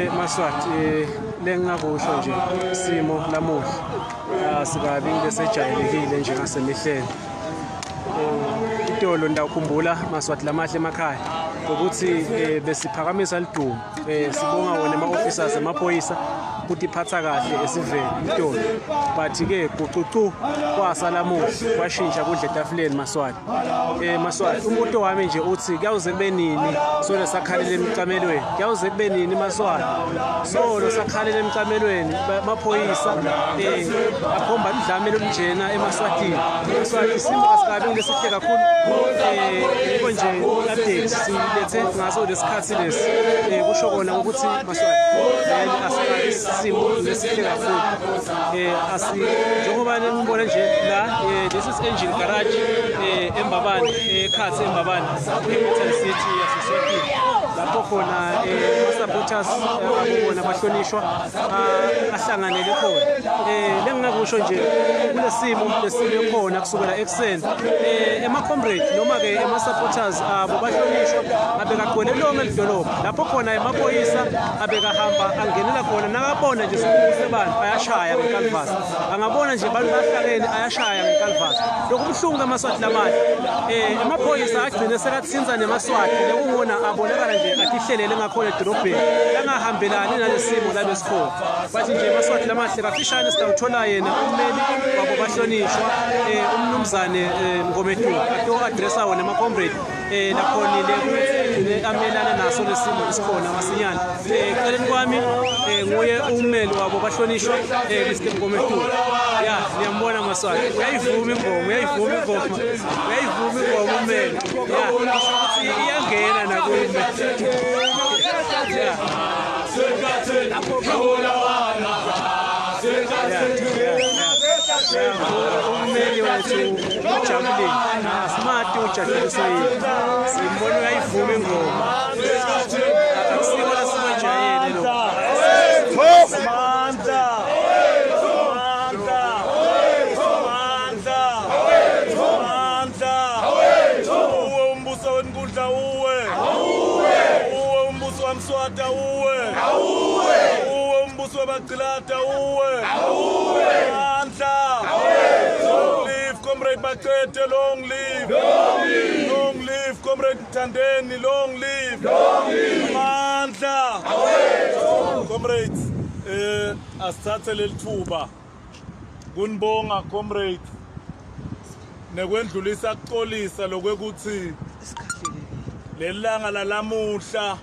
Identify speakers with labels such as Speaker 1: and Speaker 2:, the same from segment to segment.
Speaker 1: Emaswati lengakusho nje isimo lamuhla asikabi into esejayelekile nje ngasemihleni. Itolo ndawukhumbula Maswati lamahle emakhaya ukuthi besiphakamisa lidumo sibonga wona ama-officers amaphoyisa ukuthi iphatha kahle esiveni itolo, but ke guqucu kwasala muhle kwashintsha kudla etafuleni Maswati. Maswati umuntu wami nje uthi kuyawuze kube nini solo sakhalela emcamelweni, kuyawuze kube nini Maswati solo sakhalela emcamelweni amaphoyisa akhomba udlamelo olunjena eMaswatini. Maswati isimo asikabi ngesihle kakhulu konje update silethe ngaso lesikhathi lesi kusho kona ukuthi Maswati asikabi isimo lesihle kakhulu. Njengoba nibona nje la this is engine garage eMbabane ekhathi eMbabane capital city yaseSwatini lapho khona ama-supporters abona abahlonishwa ahlanganele khona. Lengingakusho nje kulesimo lesibe khona kusukela ekseni ema-comrade noma-ke ama-supporters abo bahlonishwa abekagcwele lonke lidolobha lapho khona amaphoyisa abekahamba angenela khona nakabona nje sebani ayashaya ngekalvasi, angabona nje abantu bahlakene ayashaya ngekalvasi. Lokhu buhlungu kaMaswati lamahle. Amaphoyisa agcine sekathinza neMaswati lekungona abonakala nje atihlelele ngakhona edolobheni angahambelani nalesimo labesikhona. Bathi nje Maswati lamahle kafishane sitawuthola yena ummeli wabo bahlonishwa umnumzane Ngomedu ato-addressa wona ama-comrade lakhonile ukuthi amelana naso lesimo esikhona masinyane. Eceleni kwami nguye ummeli wabo bahlonishwa Mr. Ngomedu. Ya niyambona Maswati uyayivuma ingoma, uyayivuma ummeli. Ya ukuthi iyangena nakume. Ummeli wethu ujabulile smart ujabuliswe simbona uyayivuma ingoma akusiko lasibajayele lo Manda uwe umbuso wenkundla uwe umbuso wamswata uwe umbuso wabagcilata uwe Comrade Makete, long live! Long live, Comrade Tandeni, long live! Mandla! Comrades, asithathe leli thuba kunibonga comrades nekwendlulisa kuxolisa lokwekuthi lelanga lalamuhla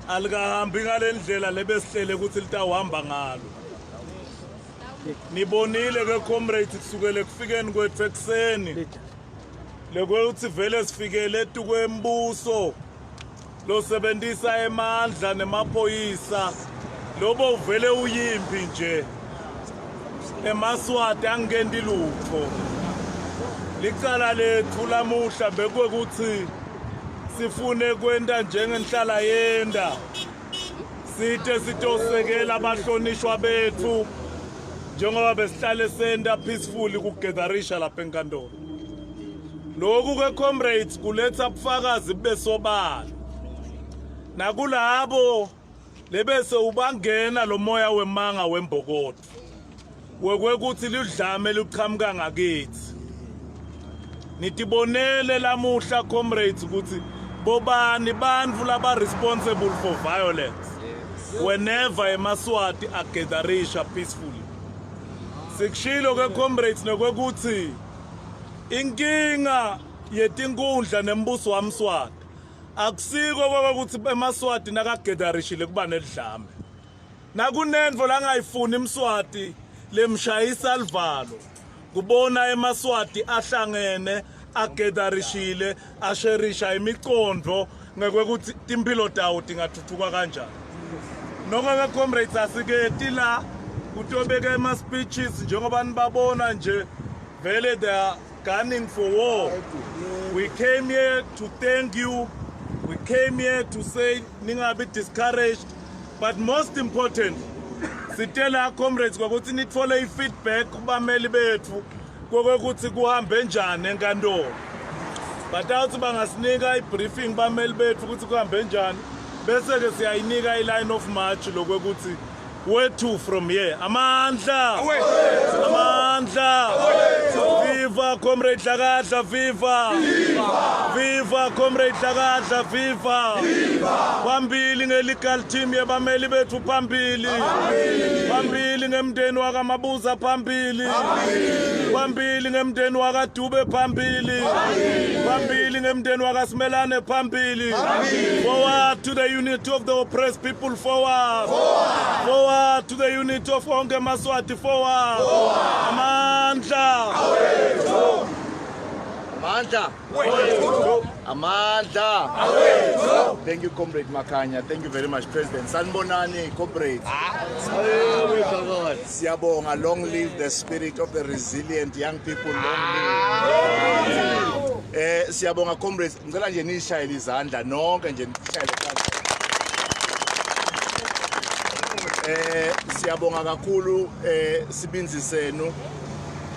Speaker 1: alikahambi ngalendlela lebesihlele ukuthi litawuhamba ngalo. Nibonile ke comrades kusukela kufikeni kwethu ekseni lekweuthi vele sifikele etukwembuso lo sebenzisa emandla nemaphoyisa lobo uvele uyimpi nje eMaswati angeni lutho licala lethu lamuhla bekwekuthi sifune kwenta njengenhlala yenda sithe sitosekela abahlonishwa bethu njengoba besihlale senda peacefully kugetherisha lapha enkantolo. Lokhu ke comrades kuletha ubufakazi besobala nakulabo lebese ubangena lo moya wemanga wembokodo wekwekuthi lidlame liqhamuka ngakithi. Nitibonele lamuhla comrades ukuthi bobani bantu laba responsible for violence whenever eMaswati agetherisha peacefully. Sikshilo ke comrades nekwekuthi
Speaker 2: inkinga yetinkundla nembuso wamswati akusiko ukuthi emaswati nakagedarishile kuba nedlame nakunenvo langayifuni imswati lemshayisa alvalo kubona emaswati ahlangene agedarishile asherisha imiqondo ngekuthi impilo tawo tingathuthuka kanjani nonke comrades asiketi la kutobeka ema speeches njengoba nibabona nje vele they are gunning for war. We came here to thank you. We came here to say ningabi discouraged, but most important sitela comrades ukuthi nithole ifeedback kubameli bethu kokuthi kuhambe njani enkantolo. But awuthi bangasinika ibriefing bameli bethu ukuthi kuhambe njani bese ke siyayinika iline of march lokuthi where to from here. Amandla viva comrade Dlakadla, viva viva comrade Dlakadla, viva phambili nge-legal team yabameli bethu, phambili ngemndeni wakamabuza, phambili ngemndeni wakaDube, phambili ngemndeni wakaSimelane, phambili. Forward to the unity of the oppressed people, forward to the unity of onke Emaswati, forward.
Speaker 3: Amandla. Thank you, Comrade Makanya. Thank you very much, President. Sanbonani, comrades. Siyabonga, long live the spirit of the resilient young people. Long live. Siyabonga, comrades. Ngicela nje nishayele izandla nonke nje nishayele izandla. Siyabonga kakhulu sibinzi senu.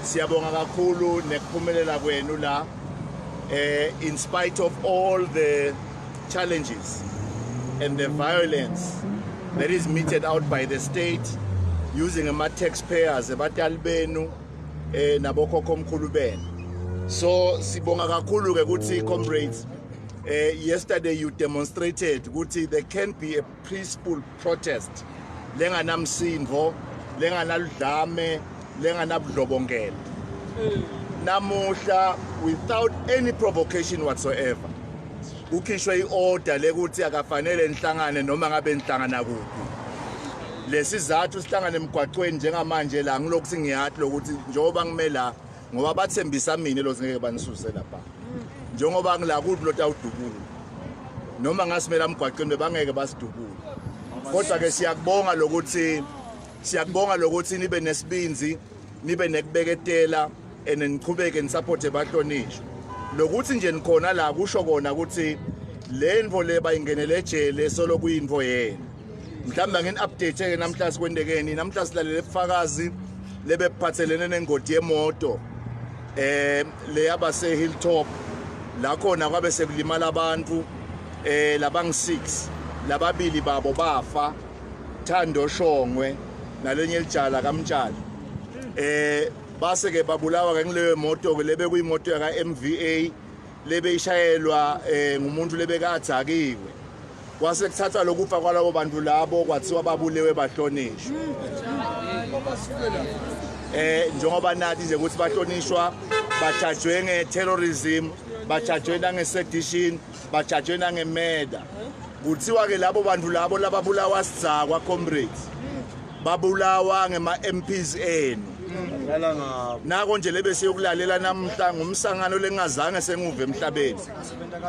Speaker 3: Siyabonga kakhulu nekuphumelela kwenu la. In spite of all the challenges and the violence that is meted out by the state using taxpayers, abatali benu nabokhokho omkhulu benu. So sibonga kakhulu ke ukuthi comrades, yesterday you demonstrated ukuthi there can be a peaceful protest lenganamsindvo, lenganaludlame, lenganabudlobongela. Namuhla without any provocation whatsoever ukhishwe iorder lekuthi akafanele nihlangane noma ngabe nihlangana kuphi. Lesizathu sihlangane emgwaqweni njengamanje la ngilokhu singiyathi lokuthi njengoba ngimela ngoba bathembisa mina lo ngeke banisuse lapha njengoba ngila kuphi lo tawudubula noma ngasimela emgwaqweni bangeke basidubula. Kodwa ke siyakubonga lokuthi nibe nesibinzi, nibe nekubeketela and niqhubeke nisupporte bahlonishwe. Lokuthi nje nikhona la kusho kona ukuthi le ndvo le bayingenele ejele solo kuyinvo yena. Mhlawumbe ngeni update ke namhla sikwendekeni, namhla silalele ubufakazi lebephathelene nengodi yemoto le yabase Hilltop la khona kwabe sekulimala abantu labang 6, lababili babo bafa, Thando Shongwe nalenye lijala kaMtshali. Base ke babulawa ke ngile moto ke lebe kuyimoto yaka MVA lebe ishayelwa ngumuntu lebe kadzakiwe. Kwase kuthathwa lokufa kwalabo bantu labo kwathiwa babulewe bahlonishwa. Njengoba nathi nje ukuthi bahlonishwa, bajajwe nge-terrorism, bajajwe nange-sedition, bajajwe nange-murder. Kuthiwa ke labo bantu labo lababulawa sidzakwa comrades babulawa ngema-MPs enu. Nako nje lebe siyokulalela namhla ngumsangano lengazange senguve emhlabeni.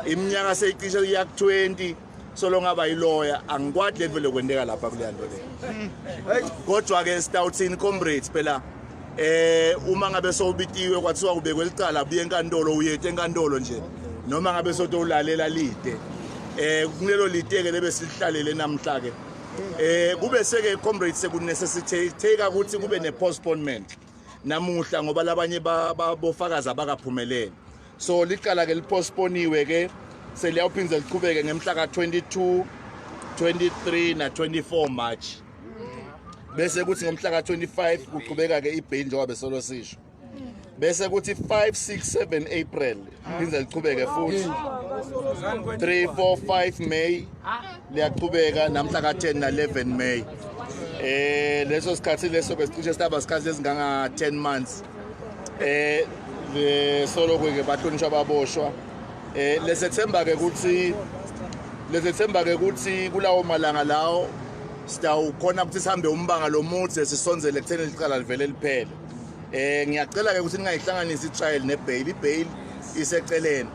Speaker 3: Iminyaka seyicishe yak20 solo ngaba yilawyer angikwadi level lokwendeka lapha kuleyanto le. Kodwa ke sitawuthini comrades phela uma ngabe sowubitiwe kwathiwa kubekwe licala buye enkantolo uyethe enkantolo nje noma ngabe sotolalela lide kulelo lide ke lebe sihlalele namhla ke kube seke comrades sekunesesitate ukuthi kube ne-postponement namuhla ngoba labanye bofakazi abakaphumelele. So licala ke lipostponiwe ke seliyawuphinza liqhubeke ngemhla ka-22, 23 na-24 March. Bese kuthi ngomhla ka-25 kuqhubeka ke ibail njengoba besolo sisho. Bese kuthi 5, 6, 7 April phinza liqhubeke futhi. 3, 4, 5 May liyaqhubeka namhla ka-10 na-11 May. Leso sikhathi leso besicishe sitaba isikhathi esinganga 10 months. solo ke bahlonishwa baboshwa lesethemba ke ukuthi kulawo malanga lawo sitawukhona ukuthi sihambe umbanga lomudze sisonzele kutheni licala livele liphele ngiyacela ke ukuthi ningayihlanganisi itrial nebail ibail iseceleni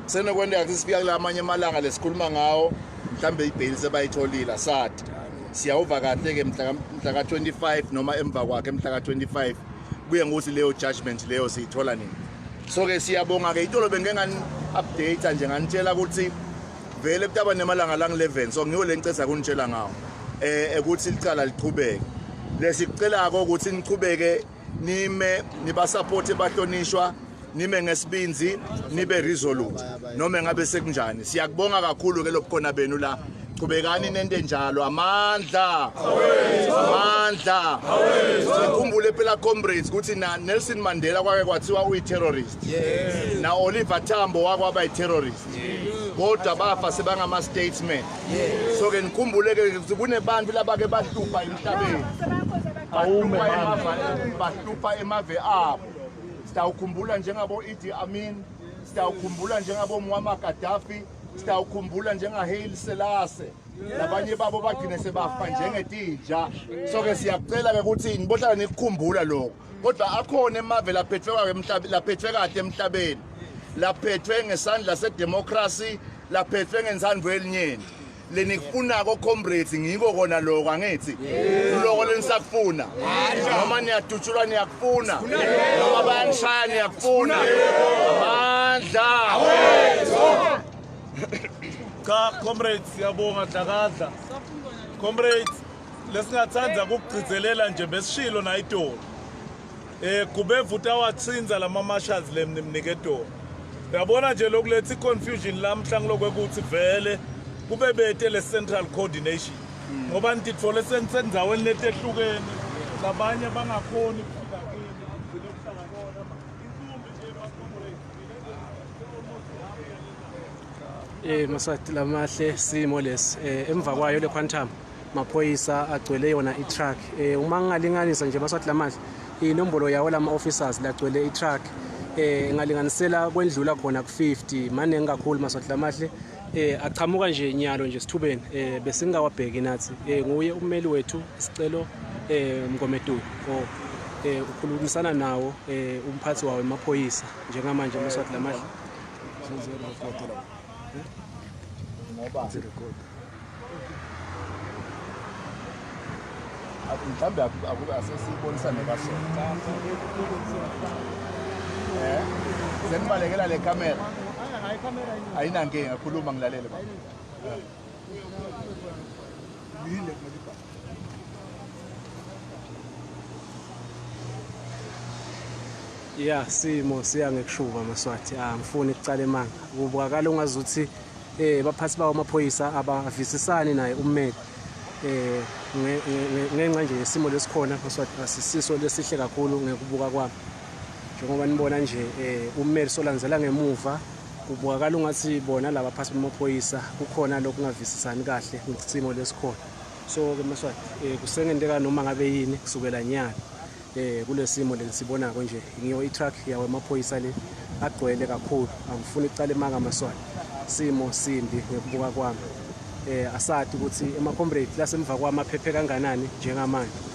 Speaker 3: senokwendeka ukuthi sifika kula amanye amalanga lesikhuluma ngawo mhlambe ibail sebayitholile sathi siyawuva kahle ke mhla ka 25 noma emva kwakhe mhla ka 25 kuye ngokuthi leyo judgment leyo siyithola nini so ke siyabonga ke itolo bengengani update nje nganitshela ukuthi vele kutaba nemalanga lang 11 so ngiyo lenceza kunitshela ngawo ukuthi licala liqhubeke lesicela ko ukuthi niqhubeke nime niba support ebahlonishwa nime ngesibinzi nibe resolute noma ngabe sekunjani siyakubonga kakhulu ke lobukhona benu la qhubekani nento enjalo amandla sikhumbule phela comrades ukuthi na Nelson Mandela kwake kwathiwa uyi-terrorist na Oliver Tambo wakwaba yi-terrorist kodwa bafa sebangama statesmen so ke nikhumbule ke ukuthi kunebantu labake bahlupha emhlabeni bahlupha emave abo sitawukhumbula njengabo Idi Amin sitawukhumbula njengabo Muammar Gaddafi sitawukhumbula njengaHaile Selassie labanye babo bagcine sebafa njengetija so ke siyakucela ke ukuthi nibohlala nikukhumbula lokho kodwa akhona emave laphethwe kade emhlabeni laphethwe ngesandla sedemocracy laphethwe ngensandvo elinyeni lenifunako comrades ngiko kona lokho angithi lokho lenisakufuna noma niyadutshulwa niyakufuna noma bayanishaya niyakufuna amandla
Speaker 2: cha comrades siyabonga dlakadla comrades lesingathandza ukugcizelela nje besishilo na itolo kubevuta watsinza lama marshals lemnike tolo uyabona nje lokuletha confusion lamhla ngilokweukuthi vele kube bethe le central coordination ngoba nititfole senzaweni letehlukene labanye bangakhoni ukufika kini lokuhlala kona inkumbi nje ba comrades
Speaker 1: Maswati lamahle simo lesi emva kwayo le quantum maphoyisa agcwele yona i-truck uma ngingalinganisa nje Maswati lamahle inombolo yawo lama officers lagcwele i-truck ngalinganisela kwendlula khona ku50 manje ngikakhulu Maswati lamahle aqhamuka nje nyalo nje sithubeni bese ngawabheki nathi nguye ummeli wethu isicelo Mgomedu ukhulumisana nawo umphathi wawo emaphoyisa njengamanje Maswati lamahle
Speaker 3: ngoba mhlambe akuba asesibonisane kasona senibalekela le camera ayinankinga ngakhuluma ngilalele baba
Speaker 1: ya simo siya ngekushuba Maswati ngifuna ukucala emanga kubukakala ungazuthi baphathi bawo amaphoyisa abavisisani naye ummeli ngenxa nje isimo lesikhona Maswati asisiso lesihle kakhulu ngekubuka kwami njengoba nibona nje ummeli solandzela ngemuva kubukakala ungathi bona laba phathi bamaphoyisa kukhona lokungavisisani kahle ngesimo lesikhona so ke Maswati kusengendeka noma ngabe yini kusukela nyalo kulesimo lesibonako nje ngiyo i-truck yawo amaphoyisa le agcwele kakhulu angifuni icala emanga Maswati simo simbi ngekubuka kwami asathi ukuthi ema-comrades lasemva kwami aphephe kanganani njengamanje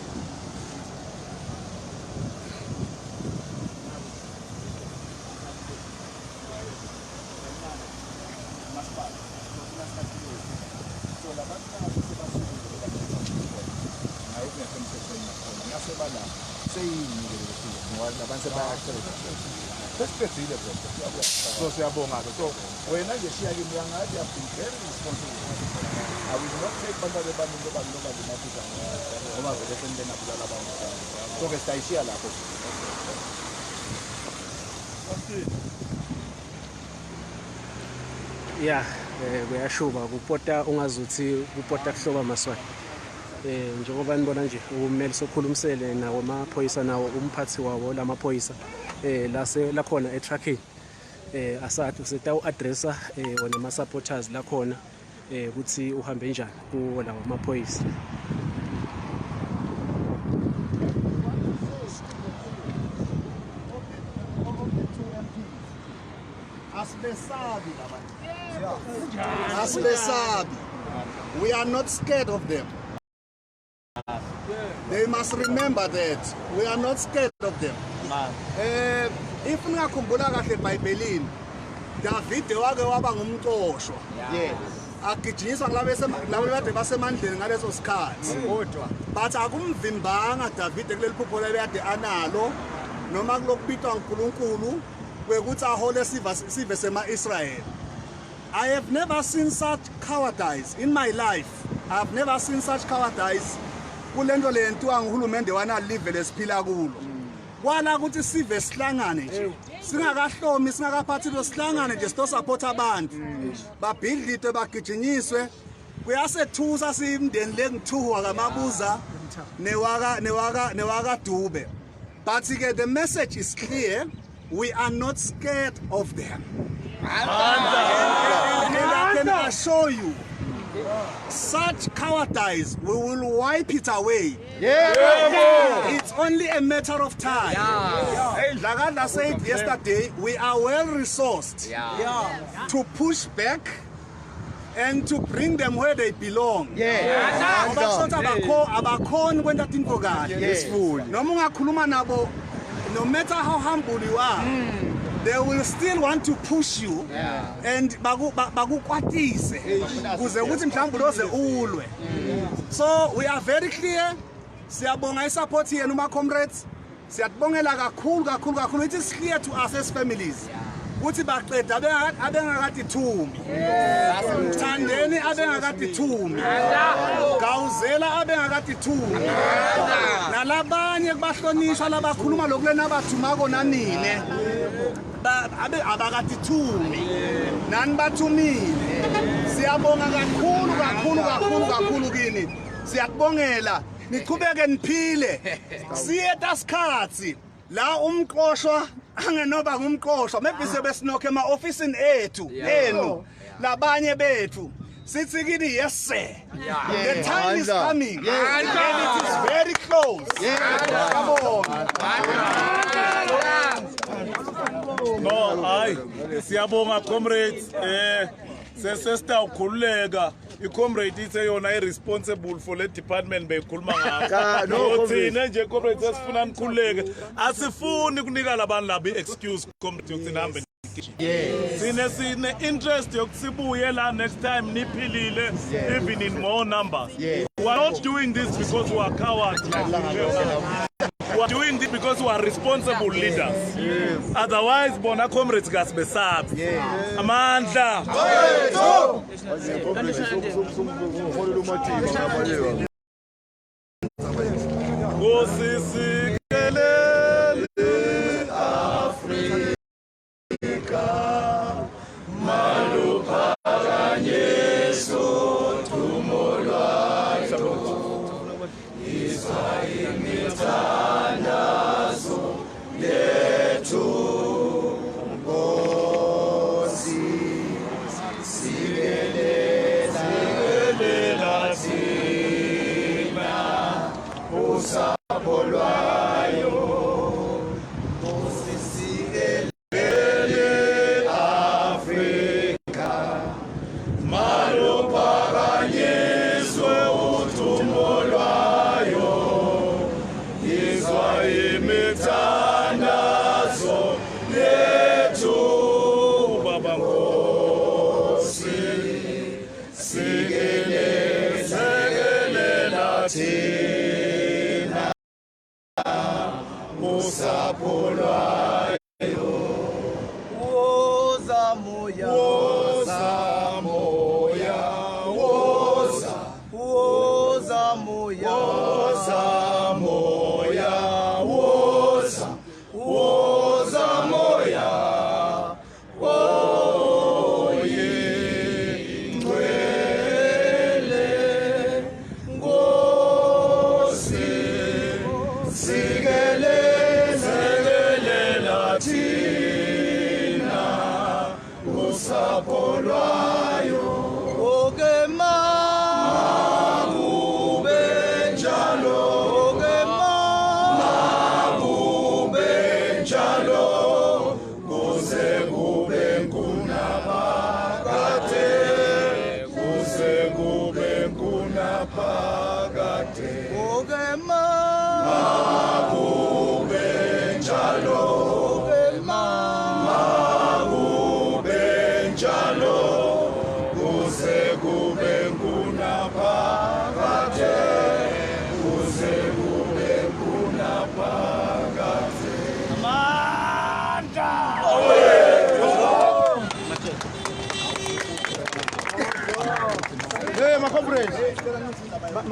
Speaker 3: so siyabonga ke so wena nje shiya kimi yangathi you have been very responsible I will not take bantu bebantu ngoba limathisa ngoba vele sendena bulala abantu so ke sitayishiya lapho
Speaker 1: ya kuyashuba kupota ungazuthi kupota kuhloba Maswati njengoba nibona nje ummeli sokhulumisele nawo amaphoyisa nawo umphathi wawo lamaphoyisa lakhona etruckini asathi usetawu addressa wona ama supporters lakhona ukuthi uhambe njani kuwo lawo amaphoyisa
Speaker 4: We are not scared of them. They must remember that we are not scared of them. If ngakhumbula kahle eBhayibhelini, David wake waba ngumxoshwa. Agijinyiswa ngilabo kade basemandleni ngaleso sikhathi. But akumvimbanga David kuleli phupho lelade analo noma kulokubitwa uNkulunkulu kwekuthi ahole sive sema-Israel. I have never seen such cowardice in my life. I have never seen such cowardice. Kulento lentwa nguhulumende wanalive lesiphila kulo. Kwala ukuthi sive sihlangane nje. Singakahlomi singakaphathi lo sihlangane nje sto support abantu. Babhidlite bagijinyiswe. Kuyasethusa simndeni lengithuwa kamabuza newaka Dube. But the message is clear. We are not scared of them. And I can assure you, such cowardice, we will wipe it away. It's only a matter of time. Like I said yesterday, we are well resourced to push back and to bring them where they belong. No matter how humble you are, they will still want to push you and bagukwatise kuze ukuthi mhlawumbe uloze ulwe. So we are very clear. Siyabonga isupport yenu ma comrades. Siyabongela kakhulu. It is clear to us as families. Ukuthi baqeda abengakadithumi. Thandeni abengakadithumi. Gawuzela abengakadithumi. Nalabanye kubahlonishwa labakhuluma lokulena abathumako nanine. Abakadithumi. Nani bathumile. Siyabonga kakhulu kini. Siyabongela. Niqhubeke niphile. Siyeta sikhathi la umqoshwa angenoba ngumqoshwa maybe sebesinokhe ema-ofisini ethu enu labanye bethu sithi kini yes sir, the time is coming and it is very close.
Speaker 2: No, hayi siyabonga comrades. Sesitawukhululeka i-comrade ithe yona i-responsible for le department beyikhuluma ngakho. Thina nje comrade sesifuna nikhululeke, asifuni kunika labantu laba i-excuse comrade yokuthi nihambe. Sine interest yokuthi sibuye la next time niphilile, even in more numbers. We are not doing this because we are cowards. We are doing this because we are responsible leaders. Otherwise, bona comrades gas besab. Amandla.
Speaker 4: Kube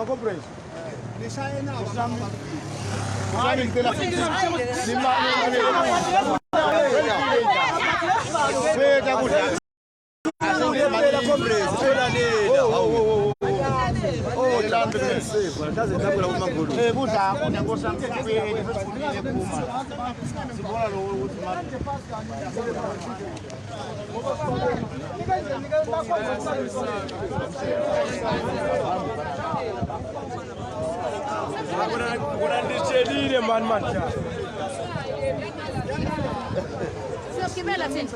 Speaker 4: comrades. Nishaye nawo.
Speaker 2: Unandichelile man.
Speaker 5: Siyogibela thina.